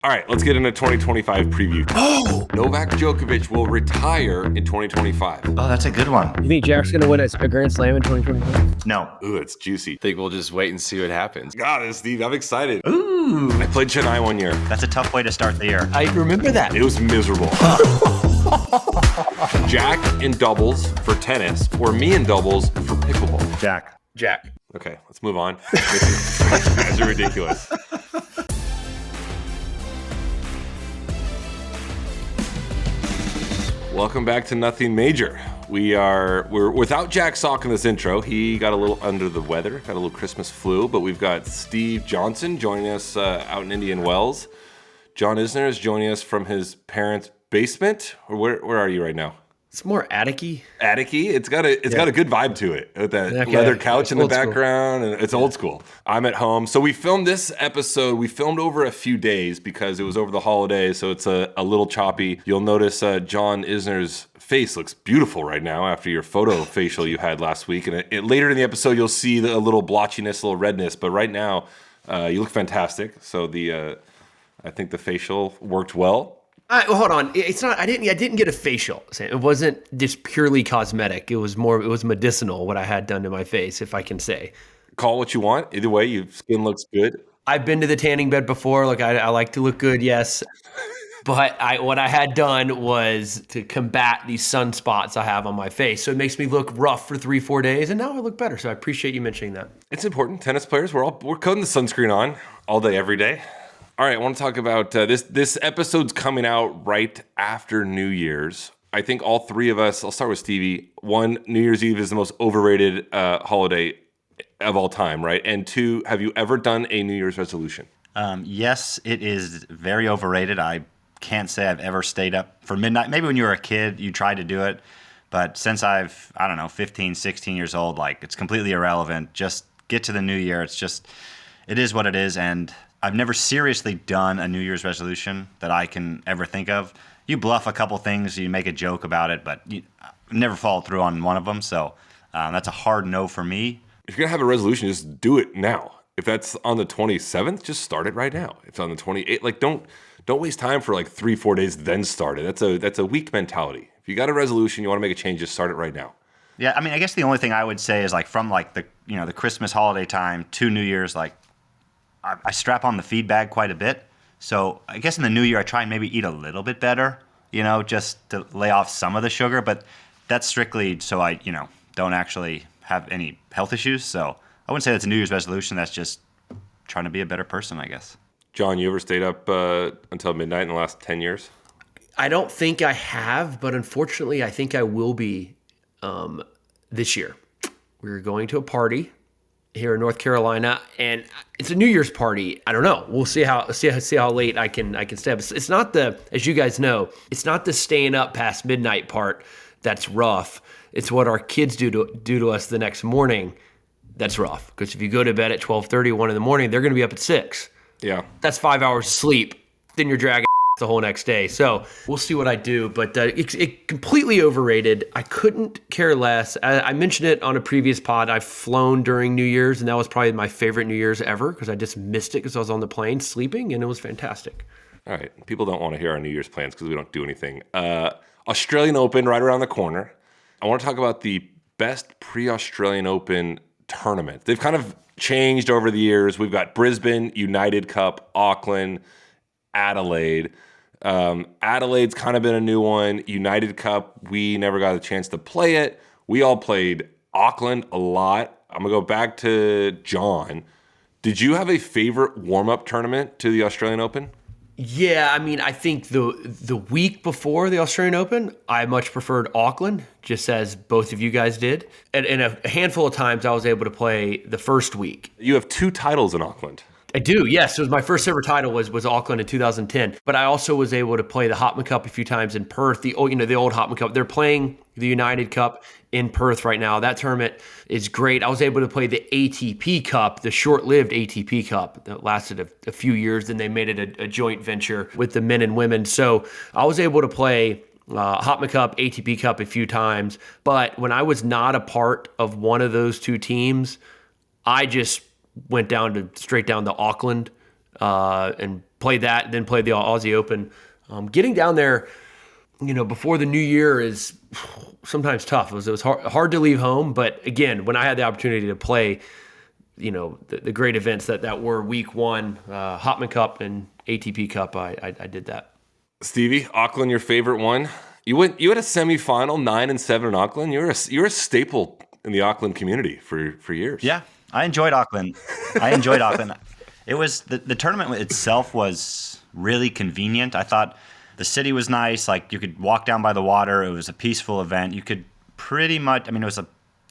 All right, let's get into 2025 preview. Oh! Novak Djokovic will retire in 2025. Oh, that's a good one. You think Jack's going to win a Grand Slam in 2025? No. Ooh, it's juicy. I think we'll just wait and see what happens. Got it, Steve. I'm excited. Ooh. I played Chennai one year. That's a tough way to start the year. I remember that. It was miserable. Jack in doubles for tennis, or me in doubles for pickleball. Jack. Okay, let's move on. You guys are ridiculous. Welcome back to Nothing Major. We're without Jack Sock in this intro. He got a little under the weather, got a little Christmas flu, but we've got Steve Johnson joining us out in Indian Wells. John Isner is joining us from his parents' basement. Or where are you right now? It's more attic-y. Attic-y? It's got a good vibe to it. With that leather couch in the background, and it's old school. I'm at home. So we filmed this episode. We filmed over a few days because it was over the holidays, so it's a little choppy. You'll notice John Isner's face looks beautiful right now after your photo facial you had last week. And later in the episode, you'll see a little blotchiness, a little redness. But right now, you look fantastic. So I think the facial worked well. Hold on. It's not. I didn't get a facial. It wasn't just purely cosmetic. It was medicinal. What I had done to my face, if I can say. Call what you want. Either way, your skin looks good. I've been to the tanning bed before. Look, I like to look good. Yes. But what I had done was to combat these sunspots I have on my face. So it makes me look rough for 3-4 days, and now I look better. So I appreciate you mentioning that. It's important. Tennis players, we're putting the sunscreen on all day, every day. All right, I want to talk about this episode's coming out right after New Year's. I think all three of us, I'll start with Stevie. One, New Year's Eve is the most overrated holiday of all time, right? And two, have you ever done a New Year's resolution? Yes, it is very overrated. I can't say I've ever stayed up for midnight. Maybe when you were a kid, you tried to do it. But since I don't know, 15, 16 years old, like it's completely irrelevant. Just get to the new year. It is what it is. And I've never seriously done a New Year's resolution that I can ever think of. You bluff a couple things, you make a joke about it, but you never followed through on one of them. So that's a hard no for me. If you're going to have a resolution, just do it now. If that's on the 27th, just start it right now. If it's on the 28th, like don't waste time for like 3-4 days, then start it. That's a weak mentality. If you got a resolution, you want to make a change, just start it right now. Yeah, I mean, I guess the only thing I would say is like from like the Christmas holiday time to New Year's, like I strap on the feed bag quite a bit. So I guess in the new year, I try and maybe eat a little bit better, just to lay off some of the sugar. But that's strictly so I, don't actually have any health issues. So I wouldn't say that's a New Year's resolution. That's just trying to be a better person, I guess. John, you ever stayed up until midnight in the last 10 years? I don't think I have, but unfortunately, I think I will be this year. We're going to a party here in North Carolina, and it's a New Year's party. I don't know. We'll see how late I can stay up. It's not as you guys know, it's not the staying up past midnight part that's rough. It's what our kids do to us the next morning that's rough. Because if you go to bed at 12:30, 1 in the morning, they're going to be up at 6. Yeah, that's 5 hours of sleep. Then you're dragging the whole next day. So we'll see what I do, but it completely overrated. I couldn't care less. I mentioned it on a previous pod. I've flown during New Year's, and that was probably my favorite New Year's ever because I just missed it because I was on the plane sleeping, and it was fantastic. All right. People don't want to hear our New Year's plans because we don't do anything. Australian Open right around the corner. I want to talk about the best pre-Australian Open tournament. They've kind of changed over the years. We've got Brisbane, United Cup, Auckland, Adelaide. Adelaide's kind of been a new one. United Cup, we never got a chance to play it. We all played Auckland a lot. I'm going to go back to John. Did you have a favorite warm-up tournament to the Australian Open? Yeah, I mean, I think the week before the Australian Open, I much preferred Auckland, just as both of you guys did. And a handful of times I was able to play the first week. You have 2 titles in Auckland. I do, yes. It was my first ever title was Auckland in 2010. But I also was able to play the Hopman Cup a few times in Perth, the old Hopman Cup. They're playing the United Cup in Perth right now. That tournament is great. I was able to play the ATP Cup, the short-lived ATP Cup that lasted a few years. Then they made it a joint venture with the men and women. So I was able to play Hopman Cup, ATP Cup a few times. But when I was not a part of one of those two teams, I just went straight down to Auckland and played that, then played the Aussie Open. Getting down there, before the new year is sometimes tough. It was hard to leave home, but again, when I had the opportunity to play, the great events that were week one, Hopman Cup and ATP Cup, I did that. Stevie, Auckland, your favorite one? You had a semifinal, 9-7 in Auckland. You're a staple in the Auckland community for years. Yeah, I enjoyed Auckland. It was the tournament itself was really convenient. I thought the city was nice. Like, you could walk down by the water. It was a peaceful event. You could pretty much, it was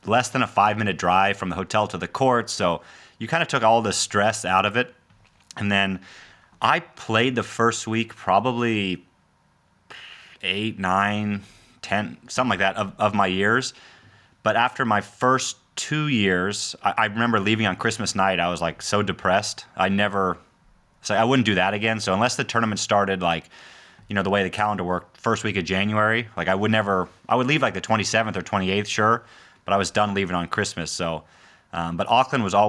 less than a 5-minute drive from the hotel to the court. So you kind of took all the stress out of it. And then I played the first week probably 8, 9, 10, something like that of my years. But after my first 2 years, I remember leaving on Christmas night. I was like so depressed. I wouldn't do that again. So unless the tournament started the way the calendar worked, first week of January, I would leave like the 27th or 28th, sure. But I was done leaving on Christmas. So, but Auckland was I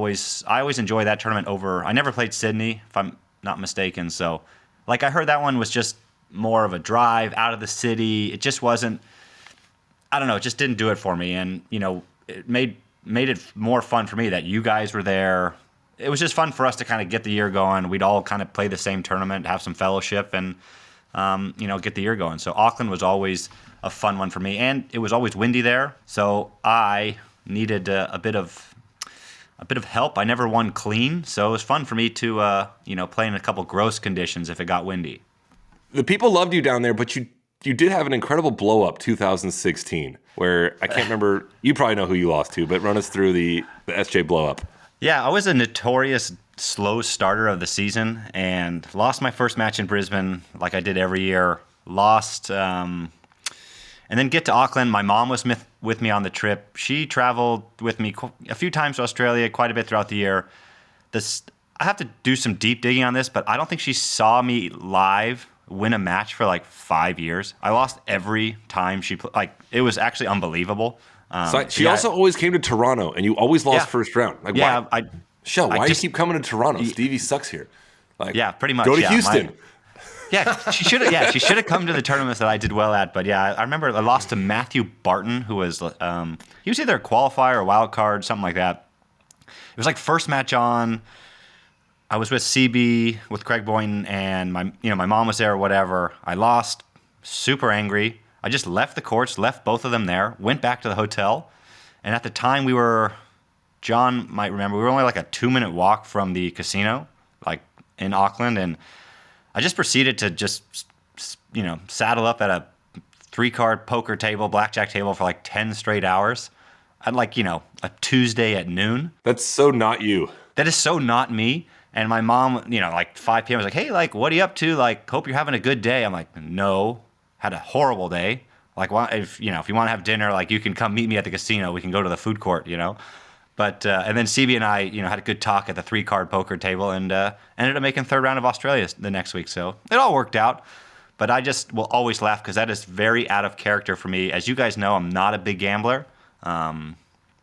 always enjoy that tournament over. I never played Sydney, if I'm not mistaken. So, I heard that one was just more of a drive out of the city. It just wasn't. I don't know. It just didn't do it for me, and it made it more fun for me that you guys were there. It was just fun for us to kind of get the year going. We'd all kind of play the same tournament, have some fellowship, and get the year going. So Auckland was always a fun one for me, and it was always windy there. So I needed a bit of help. I never won clean, so it was fun for me to play in a couple gross conditions if it got windy. The people loved you down there, but you did have an incredible blow up 2016, where I can't remember. You probably know who you lost to, but run us through the SJ blow up. Yeah, I was a notorious slow starter of the season and lost my first match in Brisbane like I did every year. Lost, and then get to Auckland. My mom was with me on the trip. She traveled with me a few times to Australia, quite a bit throughout the year. I have to do some deep digging on this, but I don't think she saw me live win a match for 5 years. I lost every time she played. It was actually unbelievable. She also always came to Toronto, and you always lost first round. Why do you keep coming to Toronto? Stevie sucks here. Pretty much. Go to Houston. She should have. Yeah, she should have come to the tournaments that I did well at. But yeah, I remember I lost to Matthew Barton, who was he was either a qualifier or wild card, something like that. It was first match on. I was with CB with Craig Boynton, and my mom was there or whatever. I lost, super angry. I just left the courts, left both of them there, went back to the hotel, and at the time John might remember, we were only a 2-minute walk from the casino, in Auckland, and I just proceeded to just saddle up at a 3-card poker table, blackjack table for 10 straight hours at a Tuesday at noon. That's so not you. That is so not me. And my mom, 5 p.m. was like, hey, what are you up to? Hope you're having a good day. I'm like, no, had a horrible day. If you want to have dinner, you can come meet me at the casino. We can go to the food court, But and then CB and I, had a good talk at the 3-card poker table, and ended up making third round of Australia the next week. So it all worked out. But I just will always laugh because that is very out of character for me. As you guys know, I'm not a big gambler.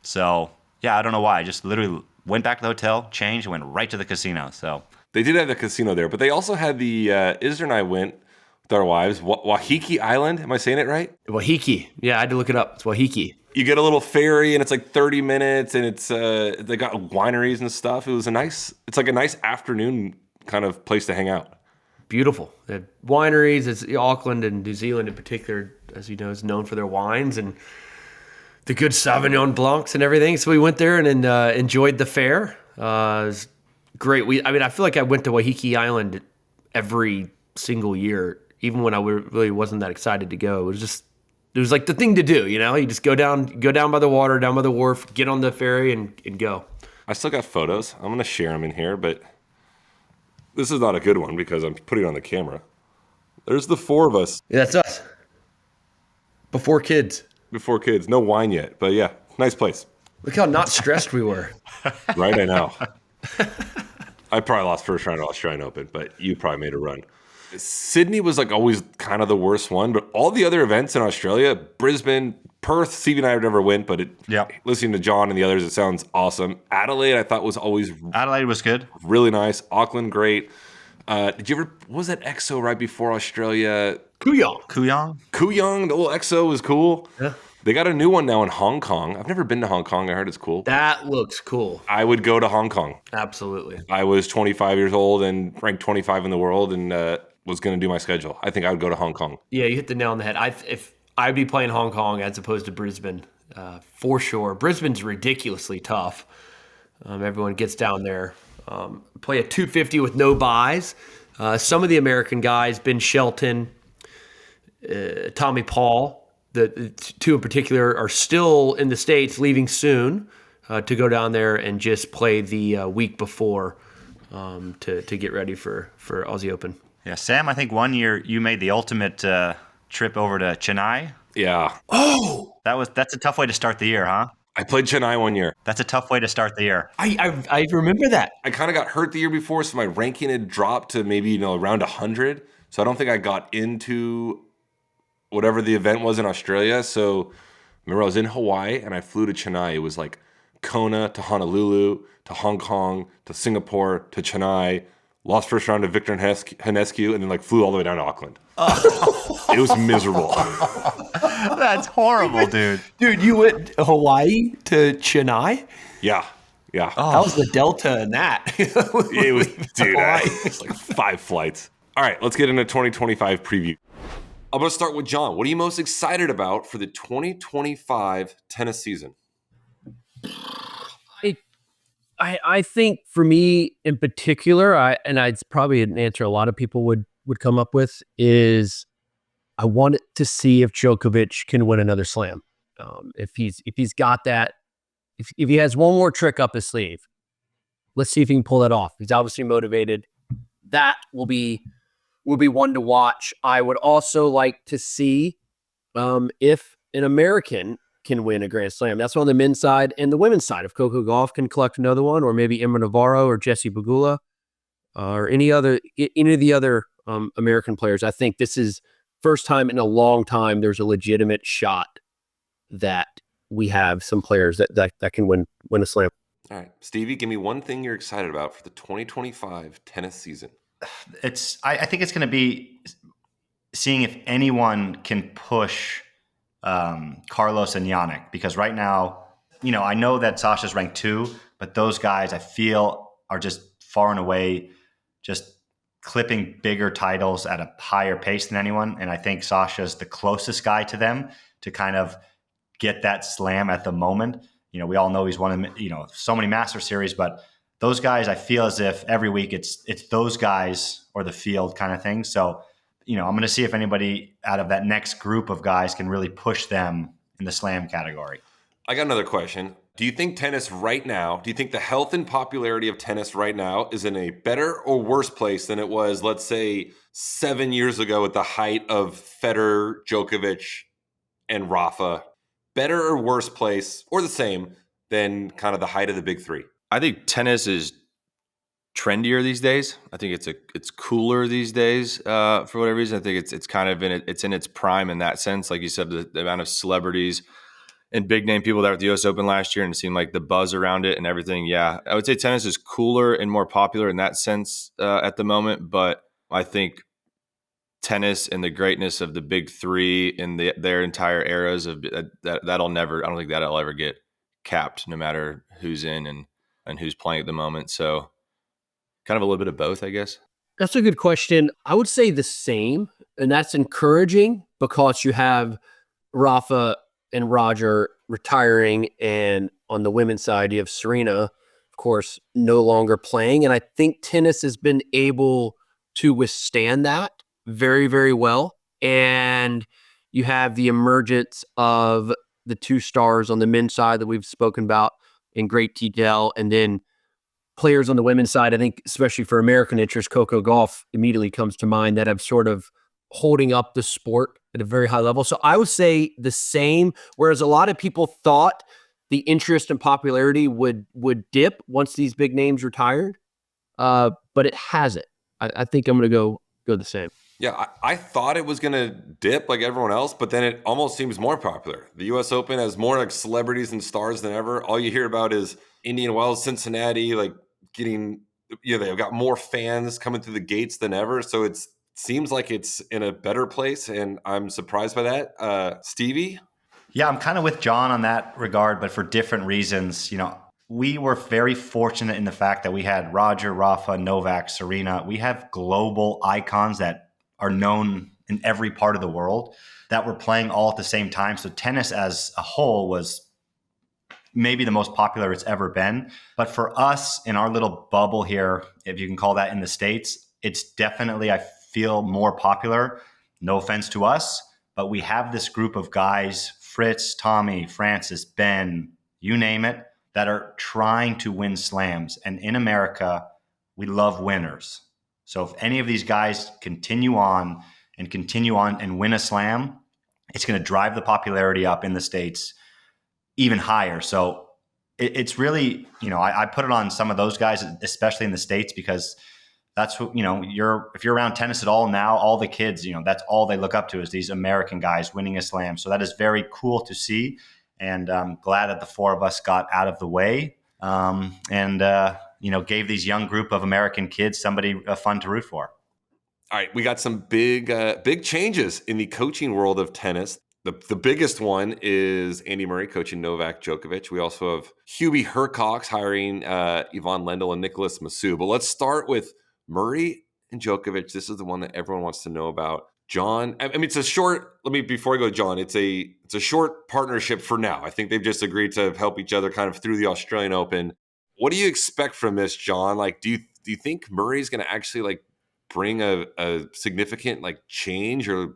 So yeah, I don't know why. I just literally went back to the hotel, changed, and went right to the casino. So they did have the casino there, but they also had the Isra and I went with our wives, Waiheke Island. Am I saying it right? Waiheke. Yeah, I had to look it up. It's Waiheke. You get a little ferry, and it's 30 minutes, and it's they got wineries and stuff. It's a nice afternoon kind of place to hang out. Beautiful. They have wineries. It's Auckland and New Zealand in particular, as you know, is known for their wines and the good Sauvignon Blancs and everything. So we went there and enjoyed the fair. It was great. I feel like I went to Waiheke Island every single year, even when I really wasn't that excited to go. It was the thing to do, You just go down by the water, down by the wharf, get on the ferry and go. I still got photos. I'm going to share them in here, but this is not a good one because I'm putting it on the camera. There's the 4 of us. Yeah, that's us. Before kids. No wine yet, but yeah, nice place. Look how not stressed we were. Right, I know. I probably lost first round of Australian Open, but you probably made a run. Sydney was always kind of the worst one, but all the other events in Australia, Brisbane, Perth, Stevie and I never went, but listening to John and the others, it sounds awesome. Adelaide, I thought Adelaide was good. Really nice. Auckland, great. Did you ever, what was that EXO right before Australia? Kooyong. Kooyong? The little EXO was cool. Yeah. They got a new one now in Hong Kong. I've never been to Hong Kong. I heard it's cool. That looks cool. I would go to Hong Kong. Absolutely. I was 25 years old and ranked 25 in the world and was going to do my schedule. I think I would go to Hong Kong. Yeah, you hit the nail on the head. If I'd be playing Hong Kong as opposed to Brisbane, for sure. Brisbane's ridiculously tough. Everyone gets down there. Play a 250 with no buys. Some of the American guys, Ben Shelton, Tommy Paul, the two in particular, are still in the States, leaving soon to go down there and just play the week before to get ready for Aussie Open. Yeah, Sam, I think one year you made the ultimate trip over to Chennai. Yeah. Oh! That's a tough way to start the year, huh? I played Chennai one year. That's a tough way to start the year. I remember that. I kind of got hurt the year before, so my ranking had dropped to maybe around 100. So I don't think I got into whatever the event was in Australia. So remember, I was in Hawaii and I flew to Chennai. It was like Kona to Honolulu to Hong Kong to Singapore to Chennai. Lost first round to Victor Hanescu, and then flew all the way down to Auckland. It was miserable. That's horrible, dude. Dude, you went Hawaii to Chennai? Yeah. How's the delta in that? It was, dude, it's like 5 flights. All right, let's get into 2025 preview. I'm going to start with John. What are you most excited about for the 2025 tennis season? I think for me in particular, it's probably an answer a lot of people would come up with, is I want to see if Djokovic can win another slam. If he's got that, if he has one more trick up his sleeve, let's see if he can pull that off. He's obviously motivated. That will be one to watch. I would also like to see if an American can win a Grand Slam. That's on the men's side and the women's side. If Coco Gauff can collect another one, or maybe Emma Navarro or Jessie Pegula, or any of the other American players, I think this is first time in a long time there's a legitimate shot that we have some players that can win a slam. All right, Stevie, give me one thing you're excited about for the 2025 tennis season. I think it's going to be seeing if anyone can push Carlos and Yannick, because right now, I know that Sasha's ranked 2, but those guys I feel are just far and away just clipping bigger titles at a higher pace than anyone. And I think Sasha's the closest guy to them to kind of get that slam at the moment. We all know he's won, so many Master Series, but those guys, I feel as if every week it's those guys or the field kind of thing. So, I'm going to see if anybody out of that next group of guys can really push them in the slam category. I got another question. Do you think tennis right now, do you think the health and popularity of tennis right now is in a better or worse place than it was, let's say, 7 years ago at the height of Federer, Djokovic, and Rafa? Better or worse place, or the same, than kind of the height of the big 3? I think tennis is trendier these days. I think it's cooler these days for whatever reason. I think it's kind of in its prime in that sense. Like you said, the amount of celebrities and big name people that were at the U.S. Open last year, and it seemed like the buzz around it and everything. Yeah, I would say tennis is cooler and more popular in that sense at the moment. But I think tennis and the greatness of the big 3 in their entire eras of that'll never. I don't think that'll ever get capped, no matter who's in and who's playing at the moment. So kind of a little bit of both, I guess. That's a good question. I would say the same, and that's encouraging because you have Rafa and Roger retiring, and on the women's side, you have Serena, of course, no longer playing. And I think tennis has been able to withstand that very, very well. And you have the emergence of the 2 stars on the men's side that we've spoken about in great detail, and then players on the women's side. I think, especially for American interest, Coco Gauff immediately comes to mind, that have sort of holding up the sport at a very high level. So I would say the same, whereas a lot of people thought the interest and popularity would dip once these big names retired, but it hasn't. I think I'm going to go the same. Yeah, I thought it was going to dip like everyone else, but then it almost seems more popular. The U.S. Open has more celebrities and stars than ever. All you hear about is Indian Wells, Cincinnati, getting they've got more fans coming through the gates than ever. So it seems like it's in a better place, and I'm surprised by that. Stevie? Yeah, I'm kind of with John on that regard, but for different reasons. We were very fortunate in the fact that we had Roger, Rafa, Novak, Serena. We have global icons that are known in every part of the world that were playing all at the same time. So tennis as a whole was maybe the most popular it's ever been. But for us in our little bubble here, if you can call that in the States, it's definitely, I feel, more popular. No offense to us, but we have this group of guys, Fritz, Tommy, Francis, Ben, you name it, that are trying to win slams. And in America, we love winners. So if any of these guys continue on and win a slam, it's going to drive the popularity up in the States even higher. So it's really, I put it on some of those guys, especially in the States, because that's what, if you're around tennis at all now, all the kids, that's all they look up to is these American guys winning a slam. So that is very cool to see. And I'm glad that the four of us got out of the way and gave these young group of American kids somebody fun to root for. All right, we got some big changes in the coaching world of tennis. The biggest one is Andy Murray coaching Novak Djokovic. We also have Hurkacz hiring Ivan Lendl and Nicholas Massu. But let's start with Murray and Djokovic. This is the one that everyone wants to know about. John, I mean, it's a short. Before I go, John, it's a short partnership for now. I think they've just agreed to help each other kind of through the Australian Open. What do you expect from this, John? Like, do you think Murray's going to actually bring a significant change or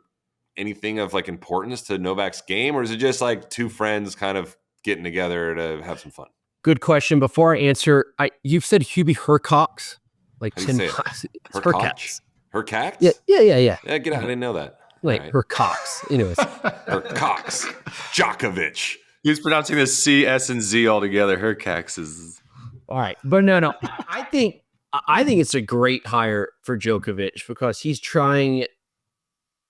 anything of importance to Novak's game, or is it just two friends kind of getting together to have some fun? Good question. Before I answer, you've said Hurkacz like How do you 10 say it? times. It's Hurkacz. Hurkacz? Yeah. Yeah, get out. I didn't know that. Like right. Hurkacz. Anyways. Hurkacz. Djokovic. He was pronouncing the C, S, and Z all together. Hurkacz is... All right. But no. I think it's a great hire for Djokovic because he's trying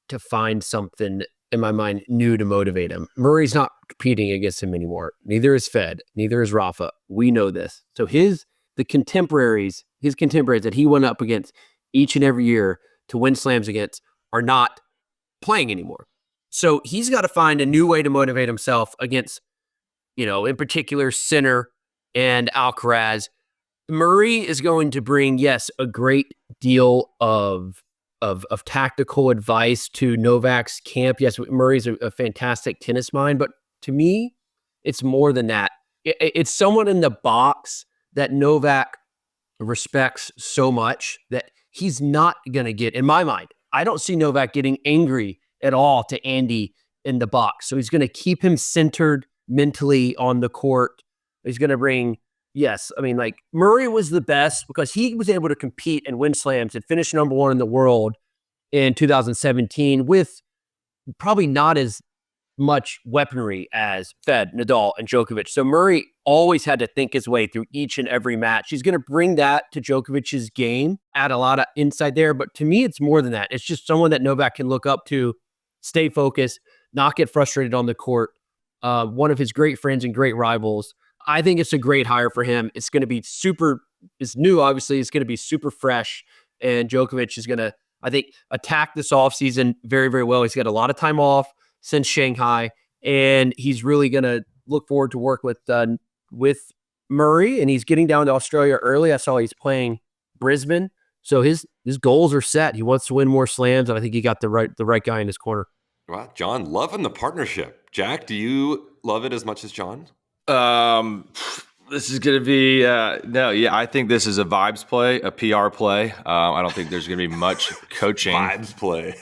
to find something, in my mind, new to motivate him. Murray's not competing against him anymore. Neither is Fed. Neither is Rafa. We know this. So his contemporaries that he went up against each and every year to win slams against are not playing anymore. So he's got to find a new way to motivate himself against, in particular, Sinner and Alcaraz. Murray is going to bring, yes, a great deal of tactical advice to Novak's camp. Yes, Murray's a fantastic tennis mind, but to me, it's more than that. It's someone in the box that Novak respects so much that he's not going to get, in my mind, I don't see Novak getting angry at all to Andy in the box. So he's going to keep him centered mentally on the court. He's going to bring, Murray was the best because he was able to compete and win slams and finish number one in the world in 2017 with probably not as much weaponry as Fed, Nadal, and Djokovic. So Murray always had to think his way through each and every match. He's going to bring that to Djokovic's game, add a lot of insight there. But to me, it's more than that. It's just someone that Novak can look up to, stay focused, not get frustrated on the court. One of his great friends and great rivals. I think it's a great hire for him. It's going to be it's new, obviously. It's going to be super fresh. And Djokovic is going to, I think, attack this offseason very, very well. He's got a lot of time off since Shanghai, and he's really going to look forward to work with Murray, and he's getting down to Australia early. I saw he's playing Brisbane, so his goals are set. He wants to win more slams, and I think he got the right guy in his corner. Wow, John, loving the partnership. Jack, do you love it as much as John? This is going to be I think this is a vibes play, a PR play. I don't think there's going to be much coaching. Vibes play.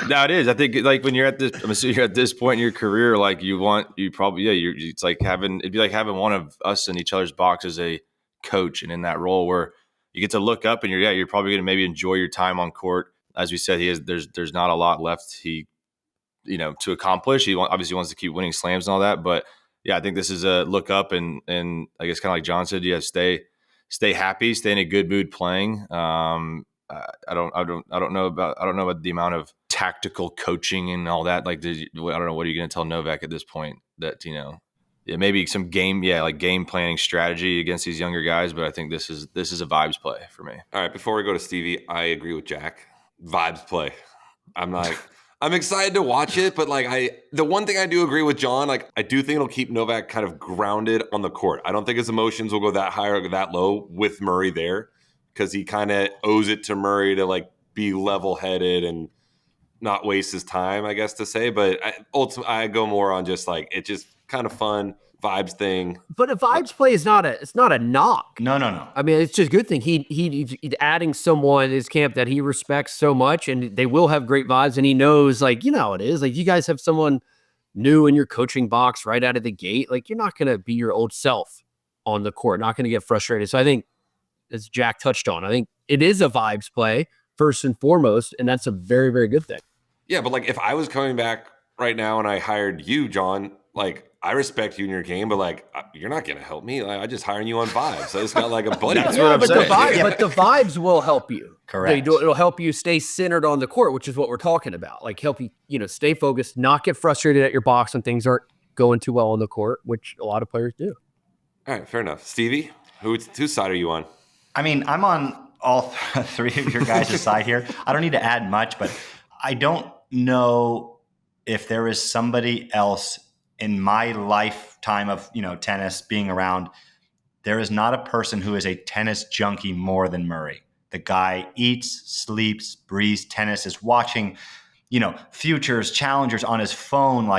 Now it is. I think when you're at this, I'm assuming you're at this point in your career, it's like it'd be like having one of us in each other's box as a coach, and in that role where you get to look up and you're probably going to maybe enjoy your time on court. As we said, there's not a lot left to accomplish. He obviously wants to keep winning slams and all that, but yeah, I think this is a look up and I guess kind of like John said, stay happy, stay in a good mood playing. I don't know about the amount of tactical coaching and all that. I don't know, what are you going to tell Novak at this point that Yeah, maybe some game planning strategy against these younger guys, but I think this is a vibes play for me. All right, before we go to Stevie, I agree with Jack. Vibes play. I'm excited to watch it, but the one thing I do agree with John, I do think it'll keep Novak kind of grounded on the court. I don't think his emotions will go that high or that low with Murray there, because he kind of owes it to Murray to be level-headed and not waste his time, I guess to say. But ultimately, I go more on just it's just kind of fun vibes thing. But a vibes play is not a knock. No. I mean, it's just a good thing. He's adding someone in his camp that he respects so much, and they will have great vibes. And he knows, you know how it is. You guys have someone new in your coaching box right out of the gate. You're not going to be your old self on the court. Not going to get frustrated. So I think, as Jack touched on, I think it is a vibes play first and foremost, and that's a very, very good thing. Yeah, but if I was coming back right now and I hired you, John, I respect you in your game, but you're not going to help me. I just hiring you on vibes. I just got a buddy. That's what I'm saying. But the vibes will help you. Correct. It'll help you stay centered on the court, which is what we're talking about. Help you, stay focused, not get frustrated at your box when things aren't going too well on the court, which a lot of players do. All right, fair enough. Stevie, whose side are you on? I mean, I'm on all three of your guys' side here. I don't need to add much, but I don't know if there is somebody else in my lifetime of tennis being around. There is not a person who is a tennis junkie more than Murray. The guy eats, sleeps, breathes tennis, is watching futures, challengers on his phone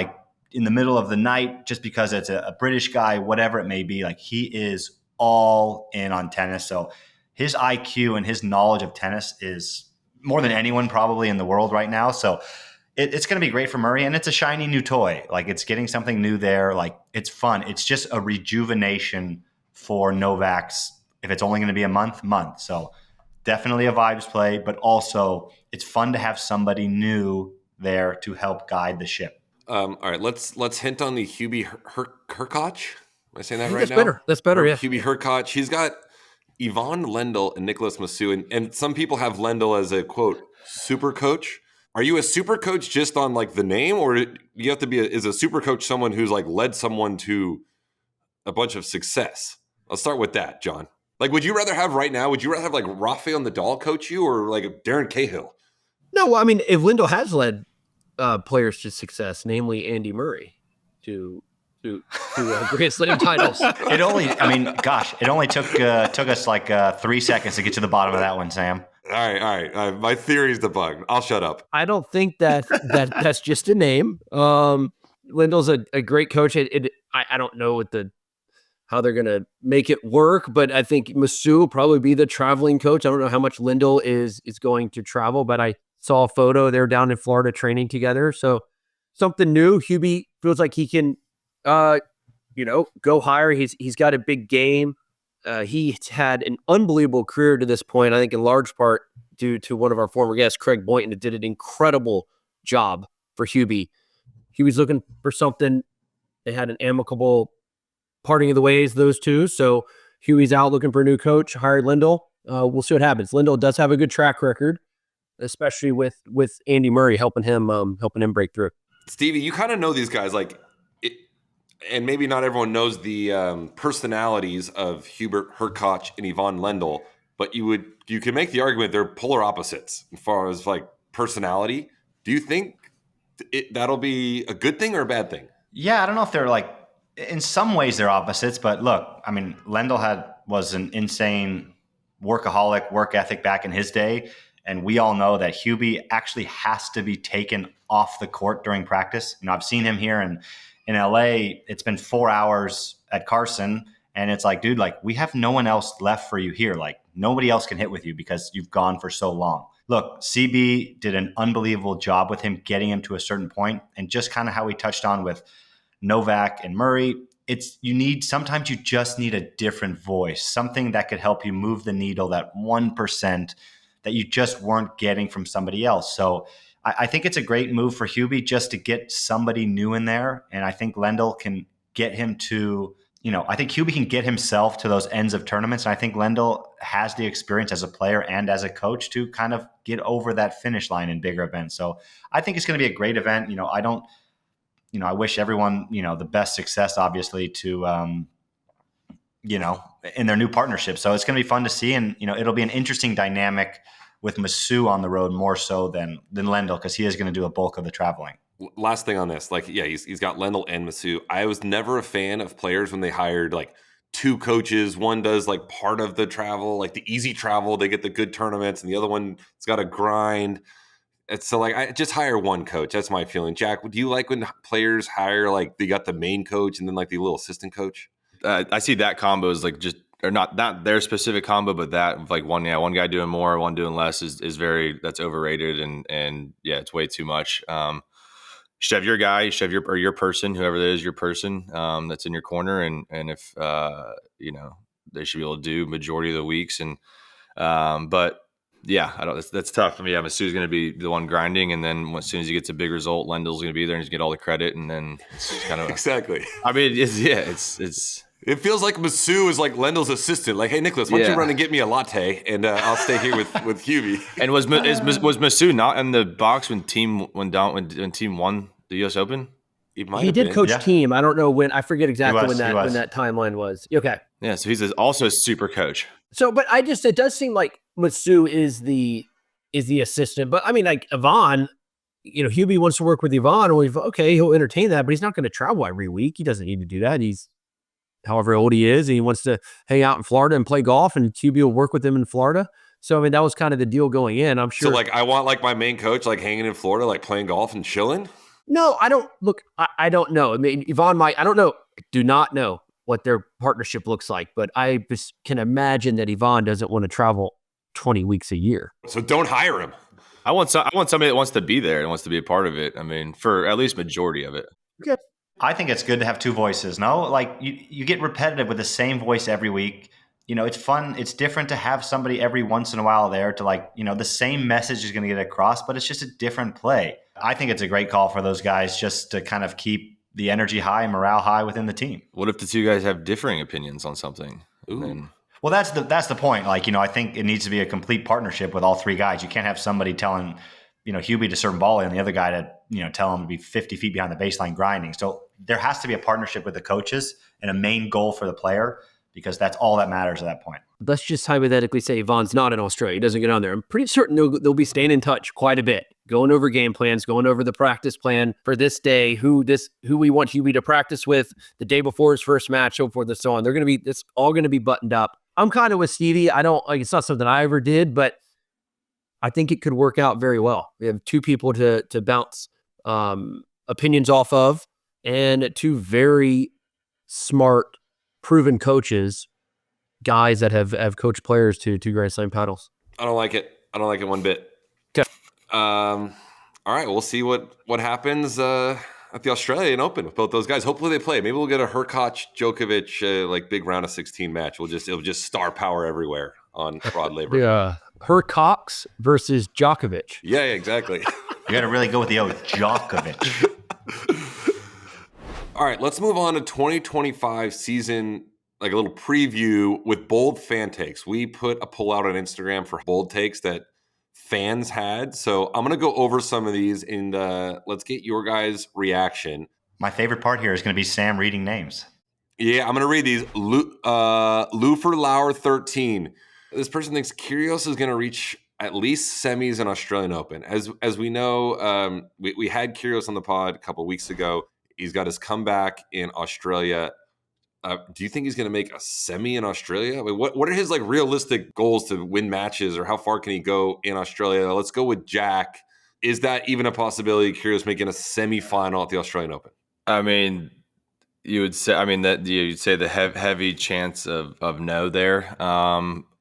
in the middle of the night just because it's a British guy, whatever it may be. He is all in on tennis. So his IQ and his knowledge of tennis is more than anyone probably in the world right now. So it's going to be great for Murray, and it's a shiny new toy. It's getting something new there. It's fun. It's just a rejuvenation for Novak's, if it's only going to be a month. So definitely a vibes play, but also it's fun to have somebody new there to help guide the ship. All right, let's hint on the Hubie Hurkacz. Am I saying that right now? Better. That's better, yeah. Hubie Hurkacz. He's got Ivan Lendl and Nicholas Massu, and some people have Lendl as a, quote, super coach. Are you a super coach just on the name, or you have to be is a super coach someone who's led someone to a bunch of success? I'll start with that, John. Would you rather have right now? Would you rather have Rafael Nadal coach you, or Darren Cahill? No, well, I mean, if Lendl has led players to success, namely Andy Murray, to Grand Slam titles. It only took us 3 seconds to get to the bottom of that one, Sam. All right. My theory is debunked. I'll shut up. I don't think that's just a name. Lendl's a great coach. I don't know how they're going to make it work, but I think Massu will probably be the traveling coach. I don't know how much Lendl is going to travel, but I saw a photo. They're down in Florida training together. So something new. Hubie feels like he can, go higher. He's got a big game. He's had an unbelievable career to this point, I think in large part due to one of our former guests, Craig Boynton, that did an incredible job for Hubie. He was looking for something. They had an amicable parting of the ways, those two. So Hubie's out looking for a new coach, hired Lendl. We'll see what happens. Lendl does have a good track record, especially with Andy Murray helping him break through. Stevie, you kind of know these guys, and maybe not everyone knows the personalities of Hubert Hurkacz and Ivan Lendl, but you could make the argument they're polar opposites as far as personality. Do you think that'll be a good thing or a bad thing? Yeah, I don't know if they're in some ways they're opposites, but look, I mean, Lendl was an insane workaholic, work ethic back in his day. And we all know that Hubie actually has to be taken off the court during practice. I've seen him here in LA. It's been 4 hours at Carson, and it's dude, we have no one else left for you here. Nobody else can hit with you because you've gone for so long. Look, CB did an unbelievable job with him, getting him to a certain point, and just kind of how we touched on with Novak and Murray. Sometimes you just need a different voice, something that could help you move the needle, that 1% that you just weren't getting from somebody else. So I think it's a great move for Hubie just to get somebody new in there. And I think Lendl can get him to, I think Hubie can get himself to those ends of tournaments. And I think Lendl has the experience as a player and as a coach to kind of get over that finish line in bigger events. So I think it's going to be a great event. I wish everyone, the best success, obviously, to, in their new partnership. So it's going to be fun to see. And, it'll be an interesting dynamic with Massu on the road more so than Lendl, because he is going to do a bulk of the traveling. Last thing on this, he's got Lendl and Massu. I was never a fan of players when they hired like two coaches. One does like part of the travel, like the easy travel, they get the good tournaments, and the other one's got to grind. It's so I just hire one coach. That's my feeling. Jack, do you like when players hire like they got the main coach and then like the little assistant coach? I see that combo as like just, or not their specific combo, but that like one guy doing more, one doing less is that's overrated, and yeah, it's way too much. You should have your guy, you should have your person, whoever it is, your person that's in your corner, and if they should be able to do majority of the weeks, and but yeah, I don't. That's tough. I mean, Massu's going to be the one grinding, and then as soon as he gets a big result, Lendl's going to be there and he's going to get all the credit, and then it's just kind of exactly. I mean, it's. It feels like Massu is like Lendl's assistant. Like, hey, Nicholas, why don't you run and get me a latte, and I'll stay here with Hubie. And was Massu not in the box when team won the U.S. Open? He did coach team. I don't know when. I forget exactly when that timeline was. Okay. Yeah, so he's also a super coach. So, but it does seem like Massu is the assistant. But I mean, like Ivan, Hubie wants to work with Ivan, and he'll entertain that, but he's not going to travel every week. He doesn't need to do that. He's however old he is, and he wants to hang out in Florida and play golf, and Hubie will work with him in Florida. So, I mean, that was kind of the deal going in, I'm sure. So, I want, my main coach, hanging in Florida, playing golf and chilling? No, I don't. Look, I don't know. I mean, Ivan might. I don't know. Do not know what their partnership looks like, but I just can imagine that Ivan doesn't want to travel 20 weeks a year. So don't hire him. I want somebody that wants to be there and wants to be a part of it. I mean, for at least majority of it. Okay. I think it's good to have two voices. No, you get repetitive with the same voice every week. It's fun. It's different to have somebody every once in a while there to the same message is going to get across, but it's just a different play. I think it's a great call for those guys just to kind of keep the energy high, morale high within the team. What if the two guys have differing opinions on something? Well, that's the point. I think it needs to be a complete partnership with all three guys. You can't have somebody telling, Hubie to serve ball and the other guy to, tell him to be 50 feet behind the baseline grinding. So there has to be a partnership with the coaches and a main goal for the player, because that's all that matters at that point. Let's just hypothetically say Ivan's not in Australia. He doesn't get on there. I'm pretty certain they'll be staying in touch quite a bit, going over game plans, going over the practice plan for this day, who we want Hubie to practice with the day before his first match, so forth and so on. It's all going to be buttoned up. I'm kind of with Stevie. It's not something I ever did, but I think it could work out very well. We have two people to bounce opinions off of, and two very smart, proven coaches, guys that have coached players to two Grand Slam titles. I don't like it. I don't like it one bit. Okay. All right. We'll see what happens at the Australian Open with both those guys. Hopefully they play. Maybe we'll get a Hurkacz Djokovic big round of 16 match. It'll just star power everywhere on Rod Laver. Yeah. Hurkacz versus Djokovic. Yeah, exactly. You got to really go with the Djokovic. All right, let's move on to 2025 season, a little preview with bold fan takes. We put a poll out on Instagram for bold takes that fans had. So I'm going to go over some of these, and let's get your guys' reaction. My favorite part here is going to be Sam reading names. Yeah, I'm going to read these. Lufer Lauer 13. This person thinks Kyrgios is going to reach at least semis in Australian Open. As we know, we had Kyrgios on the pod a couple of weeks ago. He's got his comeback in Australia. Do you think he's going to make a semi in Australia? I mean, what are his realistic goals to win matches, or how far can he go in Australia? Let's go with Jack. Is that even a possibility? Kyrgios making a semifinal at the Australian Open? I mean, you'd say the heavy chance of no there.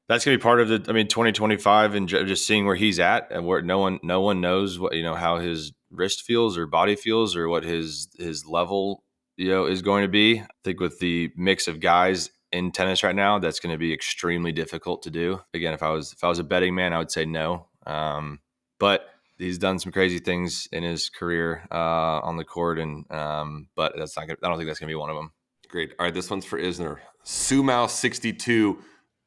That's going to be part of 2025, and just seeing where he's at, and where no one knows what how his wrist feels or body feels, or what his level is going to be. I think with the mix of guys in tennis right now, that's going to be extremely difficult to do. Again, if I was a betting man, I would say no. But he's done some crazy things in his career on the court, and but that's not. I don't think that's going to be one of them. Great. All right, this one's for Isner. Sumau 62.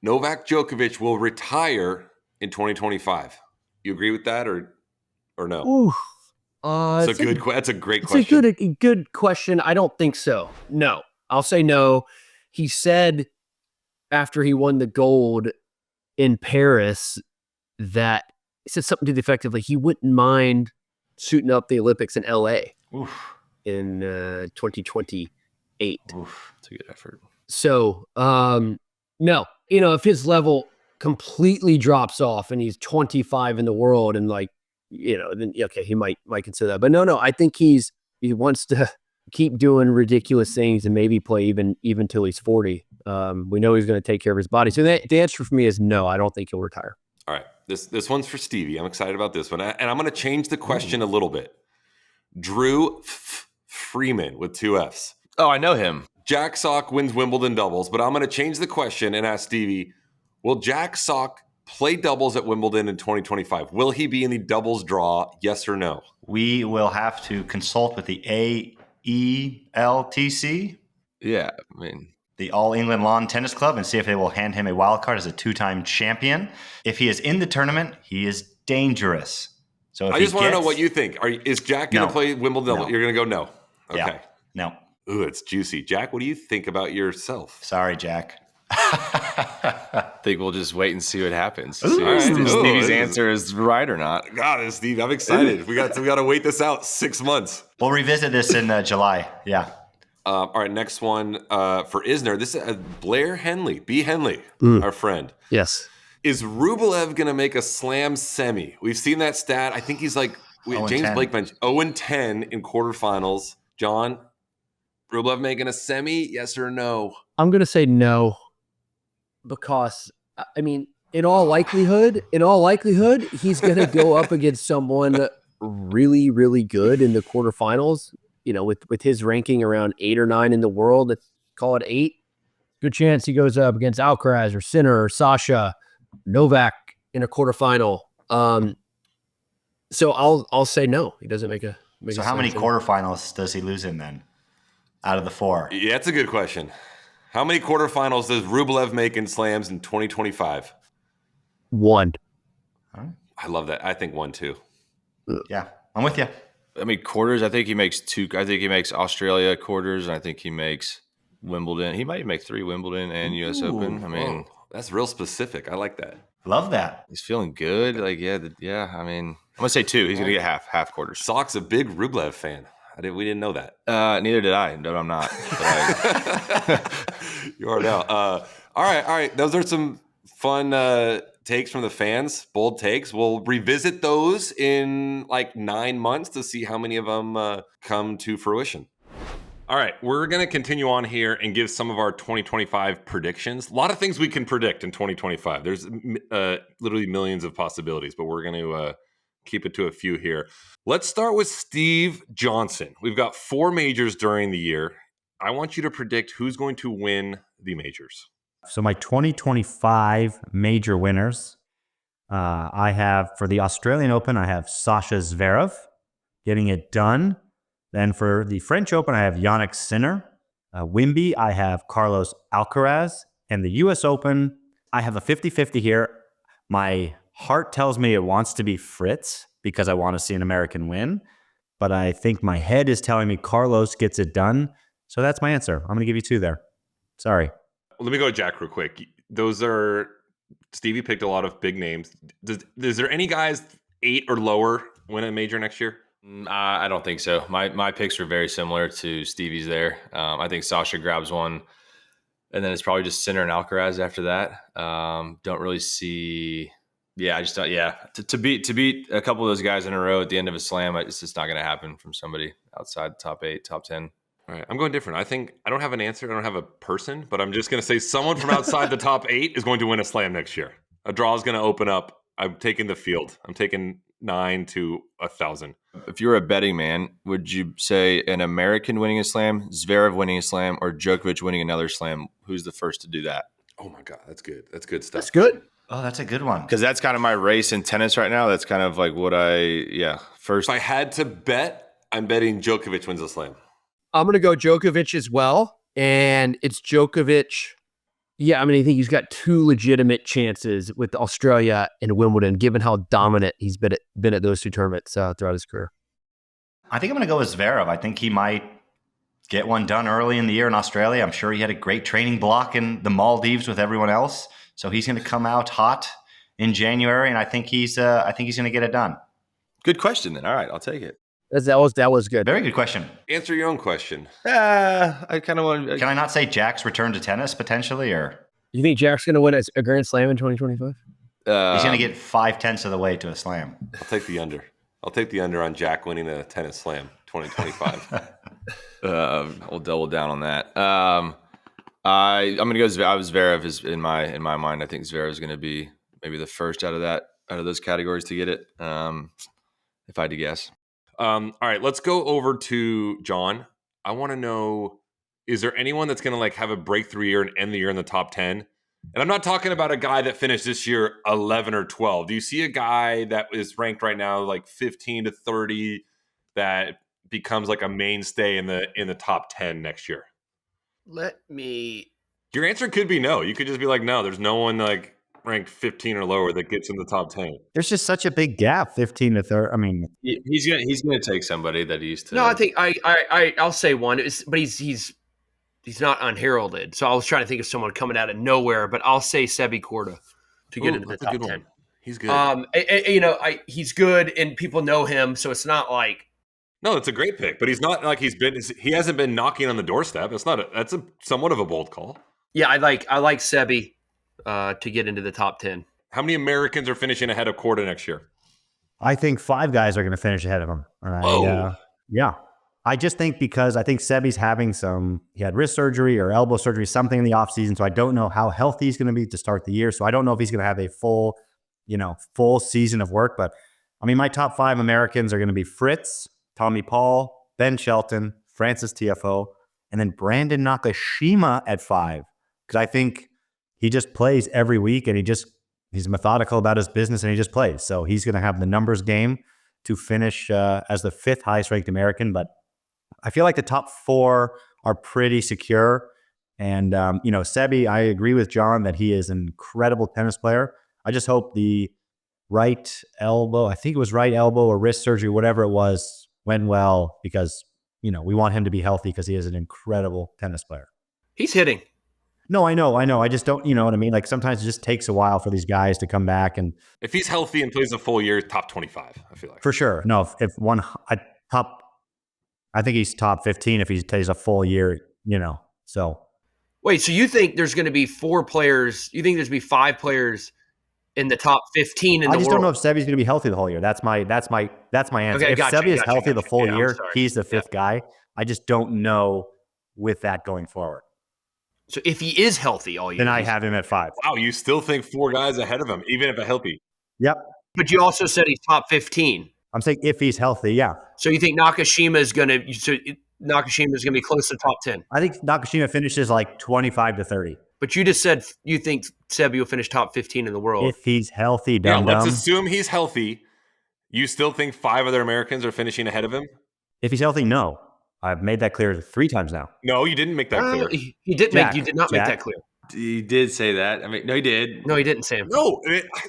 Novak Djokovic will retire in 2025. You agree with that, or no? Ooh, That's a great It's question. a good question. I don't think so. No, I'll say no. He said after he won the gold in Paris that he said something to the effect of like he wouldn't mind suiting up the Olympics in LA in 2028. It's a good effort. So no, if his level completely drops off and he's 25 in the world and like, then okay, he might consider that. But no, I think he wants to keep doing ridiculous things and maybe play even till he's 40. We know he's going to take care of his body. So the answer for me is no, I don't think he'll retire. All right. This one's for Stevie. I'm excited about this one. And I'm going to change the question a little bit. Drew Freeman with 2 Fs. Oh, I know him. Jack Sock wins Wimbledon doubles, but I'm going to change the question and ask Stevie, will Jack Sock play doubles at Wimbledon in 2025? Will he be in the doubles draw, yes or no? We will have to consult with the AELTC. Yeah, I mean, the All England Lawn Tennis Club, and see if they will hand him a wild card as a 2-time champion. If he is in the tournament, he is dangerous. So I just want to know what you think. Is Jack going to play Wimbledon? No. You're going to go no. Okay. Yeah. No. Ooh, it's juicy. Jack, what do you think about yourself? Sorry, Jack. I think we'll just wait and see what happens. All right. Stevie's answer is right or not. God, Steve, I'm excited. We got to wait this out 6 months. We'll revisit this in July. Yeah. All right, next one for Isner. This is Blair Henley, B. Henley, our friend. Yes. Is Rublev going to make a slam semi? We've seen that stat. I think he's like, James Blake mentioned 0-10 in quarterfinals. John, Rublev making a semi, yes or no? I'm going to say no, because, I mean, in all likelihood, he's going to go up against someone really, really good in the quarterfinals. With his ranking around 8 or 9 in the world, let's call it 8. Good chance he goes up against Alcaraz or Sinner or Sasha, Novak in a quarterfinal. So I'll say no. He doesn't make a. So how many quarterfinals does he lose in then? Out of the 4? Yeah, that's a good question. How many quarterfinals does Rublev make in slams in 2025? 1. I love that. I think 1 too. Yeah, I'm with you. I mean, quarters, I think he makes 2. I think he makes Australia quarters, and I think he makes Wimbledon. He might make 3 Wimbledon and U.S. Open. I mean, that's real specific. I like that. Love that. He's feeling good. Like, yeah. I mean, I'm going to say 2. He's going to get half quarters. Sock's a big Rublev fan. We didn't know that. Neither did I. No, I'm not. You are now. All right. Those are some fun takes from the fans, bold takes. We'll revisit those in like 9 months to see how many of them come to fruition. All right, we're going to continue on here and give some of our 2025 predictions. A lot of things we can predict in 2025. There's literally millions of possibilities, but we're going to keep it to a few here. Let's start with Steve Johnson. We've got 4 majors during the year. I want you to predict who's going to win the majors. So my 2025 major winners, I have for the Australian Open, I have Sasha Zverev getting it done. Then for the French Open, I have Yannick Sinner. Wimby, I have Carlos Alcaraz. And the US Open, I have a 50-50 here. My heart tells me it wants to be Fritz because I want to see an American win. But I think my head is telling me Carlos gets it done. So that's my answer. I'm going to give you 2 there. Sorry. Let me go to Jack real quick. Stevie picked a lot of big names. Is there any guys 8 or lower win a major next year? I don't think so. My picks are very similar to Stevie's there. I think Sasha grabs one, and then it's probably just Sinner and Alcaraz after that. Don't really see. Yeah, I just don't. Yeah, to beat a couple of those guys in a row at the end of a slam, it's just not going to happen from somebody outside the top 8, top 10. All right, I'm going different. I think I don't have an answer. I don't have a person, but I'm just going to say someone from outside the top 8 is going to win a slam next year. A draw is going to open up. I'm taking the field. I'm taking 9 to 1,000. If you're a betting man, would you say an American winning a slam, Zverev winning a slam, or Djokovic winning another slam? Who's the first to do that? Oh my God, that's good. That's good stuff. That's good. Oh, that's a good one. Because that's kind of my race in tennis right now. That's kind of like what first. If I had to bet, I'm betting Djokovic wins a slam. I'm going to go Djokovic as well. And it's Djokovic. Yeah, I mean, I think he's got 2 legitimate chances with Australia and Wimbledon, given how dominant he's been at those 2 tournaments throughout his career. I think I'm going to go with Zverev. I think he might get one done early in the year in Australia. I'm sure he had a great training block in the Maldives with everyone else. So he's going to come out hot in January, and I think he's going to get it done. Good question then. All right, I'll take it. That was good. Very good question. Answer your own question. I kind of want Can I not say Jack's return to tennis potentially, or You think Jack's going to win a Grand Slam in 2025? he's going to get 5/10 of the way to a slam? I'll take the under. I'll take the under on Jack winning a tennis slam 2025. We'll double down on that. I'm going to go Zverev is in my mind. I think Zverev is going to be maybe the first out of those categories to get it. If I had to guess. All right, let's go over to John. I want to know, is there anyone that's going to like have a breakthrough year and end the year in the top 10? And I'm not talking about a guy that finished this year 11 or 12. Do you see a guy that is ranked right now like 15 to 30 that becomes like a mainstay in the top 10 next year? Your answer could be no. You could just be like, no, there's no one like ranked 15 or lower that gets in the top 10. There's just such a big gap, 15 to 30. I mean, He's gonna take somebody that he used to. No, I think I'll say one. But he's not unheralded. So I was trying to think of someone coming out of nowhere, but I'll say Sebi Korda to get into the that's a top good 10. one. He's good. He's good and people know him, so it's not like No, it's a great pick, but he's not like he hasn't been knocking on the doorstep. That's a somewhat of a bold call. yeah. I like Sebi to get into the top 10. How many Americans are finishing ahead of Korda next year? I think 5 guys are going to finish ahead of him. All right. Whoa. Yeah. I just think because I think Sebi's having he had wrist surgery or elbow surgery, something in the offseason. So I don't know how healthy he's going to be to start the year. So I don't know if he's going to have a full season of work. But I mean, my top 5 Americans are going to be Fritz, Tommy Paul, Ben Shelton, Francis TFO, and then Brandon Nakashima at 5. Because I think he just plays every week and he's methodical about his business and he just plays. So he's going to have the numbers game to finish as the 5th highest ranked American. But I feel like the top 4 are pretty secure. And, Sebi, I agree with John that he is an incredible tennis player. I just hope the right elbow or wrist surgery, whatever it was, went well because, we want him to be healthy because he is an incredible tennis player. He's hitting. No, I know. I just don't, you know what I mean? Like sometimes it just takes a while for these guys to come back. And If he's healthy and plays a full year, top 25, I feel like. for sure. No, I think he's top 15 if he plays a full year, so. Wait, so you think there's going to be 4 players? You think there's going to be 5 players in the top 15 in the world? I just don't know if Sebi's going to be healthy the whole year. That's my answer. Okay, if gotcha, Sebi is healthy the full Yeah, year, he's the 5th guy. I just don't know with that going forward. So if he is healthy all year, Then I have him at 5. Wow, you still think 4 guys ahead of him, even if healthy? Yep. But you also said he's top 15. I'm saying if he's healthy, yeah. So you think Nakashima is going to be close to top 10? I think Nakashima finishes like 25 to 30. But you just said you think Sebi will finish top 15 in the world. If he's healthy, Yeah, let's dum-dum. assume he's healthy. You still think 5 other Americans are finishing ahead of him? If he's healthy, no. I've made that clear 3 times now. No, you didn't make that clear. You did not make that clear. He did say that. I mean, no, he did. No, he didn't, Sam. No.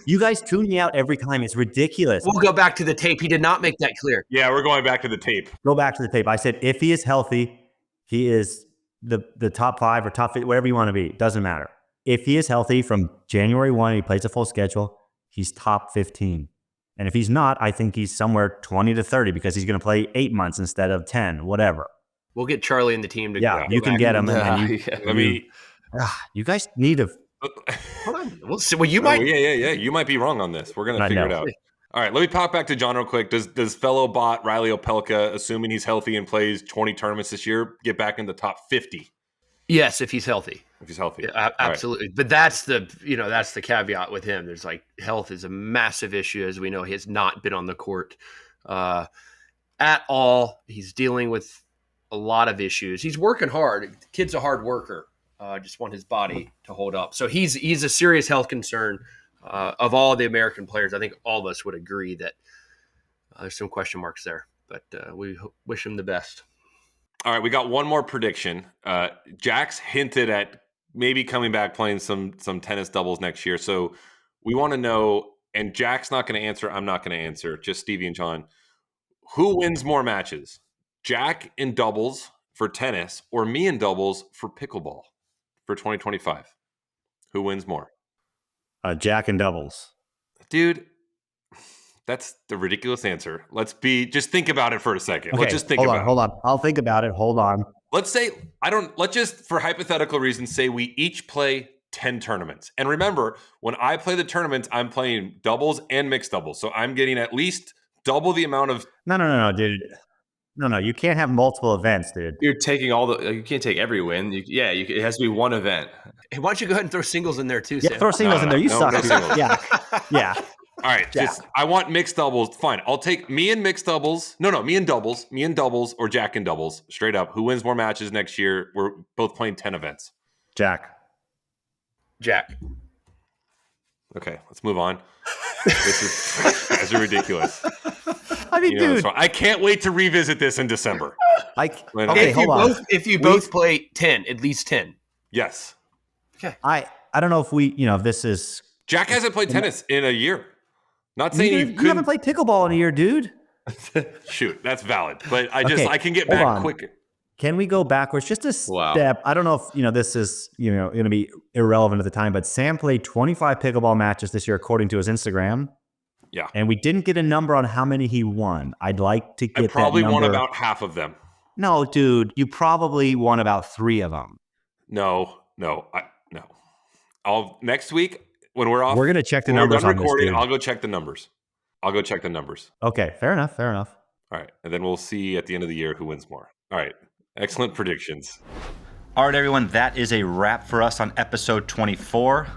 You guys tune me out every time. It's ridiculous. We'll go back to the tape. He did not make that clear. Yeah, we're going back to the tape. Go back to the tape. I said if he is healthy, he is the top 5 or top 50, whatever you want to be. Doesn't matter. If he is healthy from January 1, he plays a full schedule, he's top 15. And if he's not, I think he's somewhere 20 to 30 because he's going to play 8 months instead of 10, whatever. We'll get Charlie and the team to Yeah, go you can back. get him. And Let me. you guys need to. Hold on. We'll see. Well, you might. Yeah. You might be wrong on this. We're gonna I figure know. it out. All right, let me pop back to John real quick. Does fellow bot Riley Opelka, assuming he's healthy and plays 20 tournaments this year, get back in the top 50? Yes, if he's healthy. If he's healthy. Yeah, absolutely. Right. But that's the caveat with him. There's like health is a massive issue, as we know. He has not been on the court at all. He's dealing with a lot of issues. He's working hard. The kid's a hard worker. Just want his body to hold up. So he's a serious health concern of all the American players. I think all of us would agree that there's some question marks there, but we wish him the best. All right, we got one more prediction. Jack's hinted at maybe coming back playing some tennis doubles next year. So we want to know, and Jack's not going to answer, I'm not going to answer, just Stevie and John. Who wins more matches? Jack in doubles for tennis or me in doubles for pickleball for 2025? Who wins more? Jack and doubles. Dude, that's the ridiculous answer. Just think about it for a second. Okay, Let's just think about it. Hold on. I'll think about it. Hold on. Let's just, for hypothetical reasons, say we each play 10 tournaments. And remember, when I play the tournaments, I'm playing doubles and mixed doubles. So I'm getting at least double the amount of... No, dude. No, you can't have multiple events, dude. You're taking you can't take every win. It has to be one event. Hey, why don't you go ahead and throw singles in there too, Yeah, Sam? throw singles in there. You suck, no dude. singles. Yeah. All right, I want mixed doubles. Fine, I'll take me and mixed doubles. No, me and doubles or Jack and doubles. Straight up. Who wins more matches next year? We're both playing 10 events. Jack. Okay, let's move on. This is ridiculous. I mean, dude. I can't wait to revisit this in December. Okay, hold on. If you both play 10, at least 10. Yes. I don't know if if this is... Jack hasn't played tennis in a year. Not saying You haven't played pickleball in a year, dude. Shoot, that's valid. But Okay, I can get hold back on. quicker. Can we go backwards just a Wow. step? I don't know if this is going to be irrelevant at the time, but Sam played 25 pickleball matches this year according to his Instagram. Yeah. And we didn't get a number on how many he won. I'd like to get I probably that number. won about half of them. No, dude, you probably won about 3 of them. No. Next week when we're off. We're gonna check the when we're numbers done on this, recording. dude. I'll go check the numbers. Okay, fair enough. All right, and then we'll see at the end of the year who wins more. All right, excellent predictions. All right, everyone, that is a wrap for us on episode 24.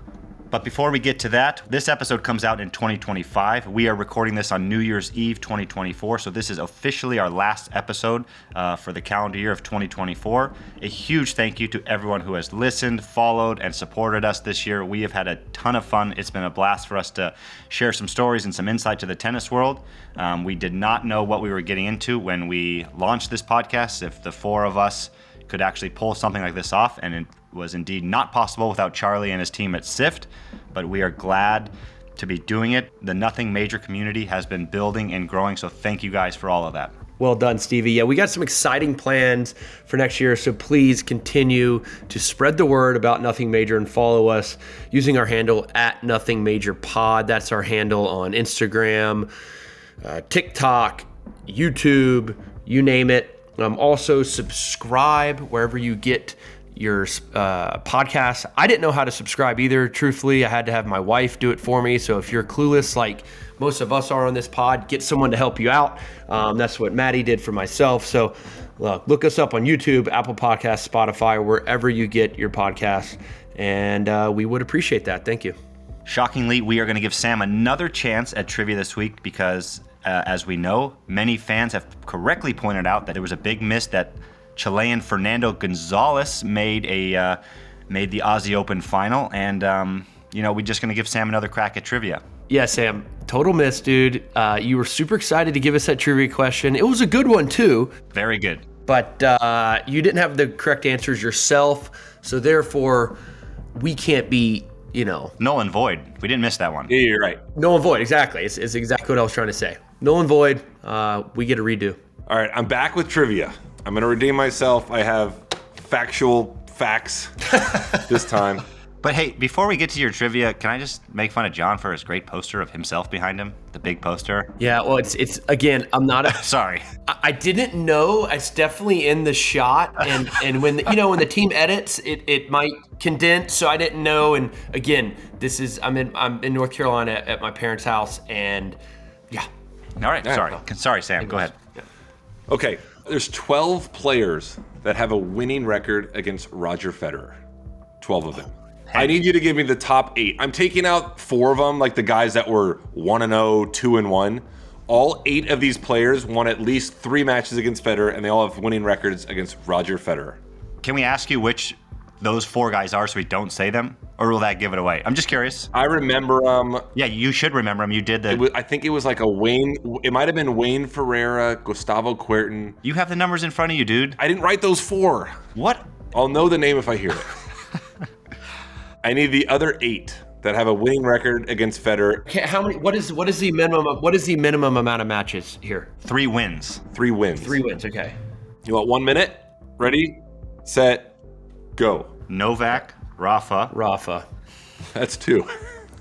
But before we get to that, this episode comes out in 2025. We are recording this on New Year's Eve 2024, so this is officially our last episode for the calendar year of 2024. A huge thank you to everyone who has listened, followed, and supported us this year. We have had a ton of fun. It's been a blast for us to share some stories and some insight to the tennis world. We did not know what we were getting into when we launched this podcast, if the 4 of us could actually pull something like this off, and it was indeed not possible without Charlie and his team at SIFT, but we are glad to be doing it. The Nothing Major community has been building and growing, so thank you guys for all of that. Well done, Stevie. Yeah, we got some exciting plans for next year, so please continue to spread the word about Nothing Major and follow us using our handle at Nothing Major Pod. That's our handle on Instagram, TikTok, YouTube, you name it. Also, subscribe wherever you get your podcasts. I didn't know how to subscribe either. Truthfully, I had to have my wife do it for me. So if you're clueless, like most of us are on this pod, get someone to help you out. That's what Maddie did for myself. So look us up on YouTube, Apple Podcasts, Spotify, wherever you get your podcasts. And we would appreciate that. Thank you. Shockingly, we are going to give Sam another chance at trivia this week because, as we know, many fans have correctly pointed out that it was a big miss that Chilean Fernando Gonzalez made the Aussie Open final, and we're just going to give Sam another crack at trivia. Yeah, Sam, total miss, dude. You were super excited to give us that trivia question. It was a good one too. Very good. But you didn't have the correct answers yourself, so therefore we can't be, null and void. We didn't miss that one. Yeah, you're right. null and void. Exactly. It's exactly what I was trying to say. Null and void. We get a redo. All right, I'm back with trivia. I'm going to redeem myself. I have factual facts this time. But hey, before we get to your trivia, can I just make fun of John for his great poster of himself behind him? The big poster. Yeah, well, it's again, I'm not a... Sorry. I didn't know. It's definitely in the shot, and when when the team edits, it might condense, so I didn't know. And again, I'm in North Carolina at my parents' house, and yeah. All right, sorry, Sam, go ahead. Okay, there's 12 players that have a winning record against Roger Federer. 12 of them. I need you to give me the top 8. I'm taking out 4 of them, like the guys that were 1-0, 2-1. All 8 of these players won at least 3 matches against Federer, and they all have winning records against Roger Federer. Can we ask you which those 4 guys are so we don't say them? Or will that give it away? I'm just curious. I remember Yeah, you should remember them. You did I think it was like it might have been Wayne Ferreira, Gustavo Kuerten. You have the numbers in front of you, dude. I didn't write those 4. What? I'll know the name if I hear it. I need the other 8. that have a winning record against Federer. Okay, how many? What is the minimum? What is the minimum amount of matches here? 3 wins. 3 wins. 3 wins. Okay. You want 1 minute? Ready, set, go. Novak, Rafa, That's 2.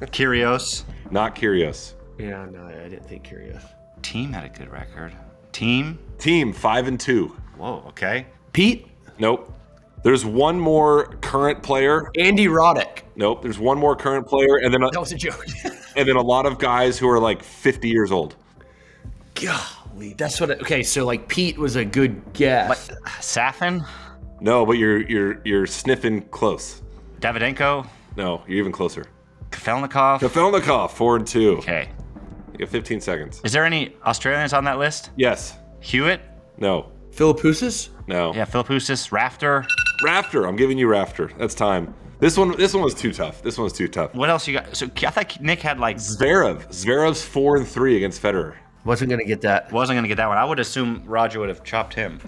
Kyrgios. Not Kyrgios. Yeah, no, I didn't think curious. Team had a good record. Team? Team 5-2. Whoa, okay. Pete, Nope. There's one more current player. Andy Roddick. Nope. There's one more current player, and then That was a joke. and then a lot of guys who are like 50 years old. Golly, that's what. Okay, so like Pete was a good guess. Safin? No, but you're sniffing close. Davydenko? No, you're even closer. Kafelnikov? Kafelnikov, 4-2. Okay. You have 15 seconds. Is there any Australians on that list? Yes. Hewitt? No. Philippoussis? No. Yeah, Philippoussis, Rafter. Rafter. I'm giving you Rafter. That's time. This one was too tough. This one's too tough. What else you got? So I thought Nick had like... Zverev's 4-3 against Federer. Wasn't gonna get that. Wasn't going to get that one. I would assume Roger would have chopped him.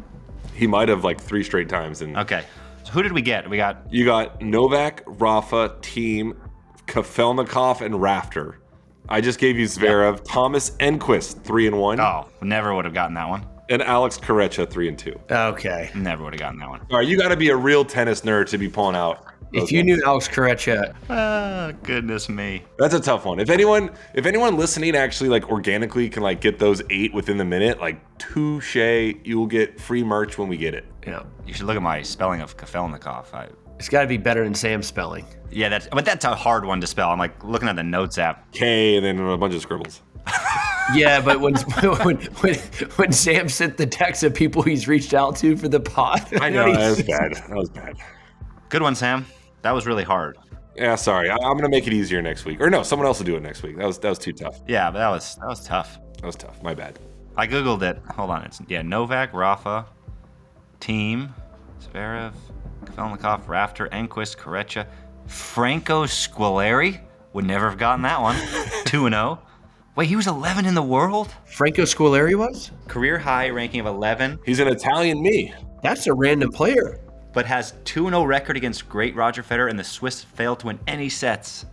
He might have like 3 straight times. And Okay. So who did we get? We got... you got Novak, Rafa, Team, Kafelnikov, and Rafter. I just gave you Zverev, Thomas Enquist, 3-1, Oh, never would have gotten that one. and Alex Corretja, 3-2. Okay. Never would have gotten that one. All right, you got to be a real tennis nerd to be pulling out. If you knew Alex Corretja, Oh, goodness me. That's a tough one. If anyone listening actually like organically can like get those 8 within the minute, like touche, you will get free merch when we get it. yeah, You should look at my spelling of Kafelnikov. it's got to be better than Sam's spelling. Yeah, that's a hard one to spell. I'm like looking at the notes app. K and then a bunch of scribbles. Yeah, but when Sam sent the text of people he's reached out to for the pod, I know that was bad. That was bad. Good one, Sam. That was really hard. Yeah, sorry. I'm gonna make it easier next week. Or no, someone else will do it next week. That was too tough. Yeah, but that was tough. That was tough. My bad. I googled it. Hold on. It's Novak, Rafa, Team, Zverev, Kafelnikov, Rafter, Enquist, Corretja, Franco Squilleri. Would never have gotten that one. 2-0. Wait, he was 11 in the world? Franco Squilleri was? Career high ranking of 11, He's an Italian me. That's a random player. but has 2-0 record against great Roger Federer, and the Swiss failed to win any sets.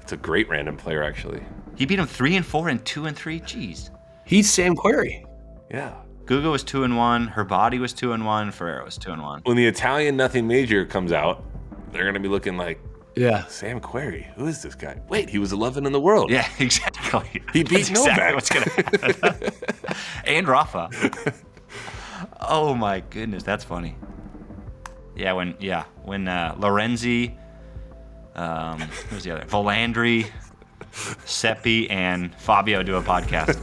It's a great random player, actually. He beat him 3-4 and 2-3. Jeez. He's Sam Querrey. Yeah. Guga was 2-1. Her body was 2-1. Ferrero was 2-1. When the Italian nothing major comes out, they're gonna be looking like, Yeah. Sam Querrey, who is this guy? Wait, he was 11 in the world. Yeah, exactly. He beat That's Novak. exactly what's gonna happen. And Rafa. Oh my goodness, that's funny. Yeah, when Lorenzi, who's the other? Volandri, Seppi, and Fabio do a podcast.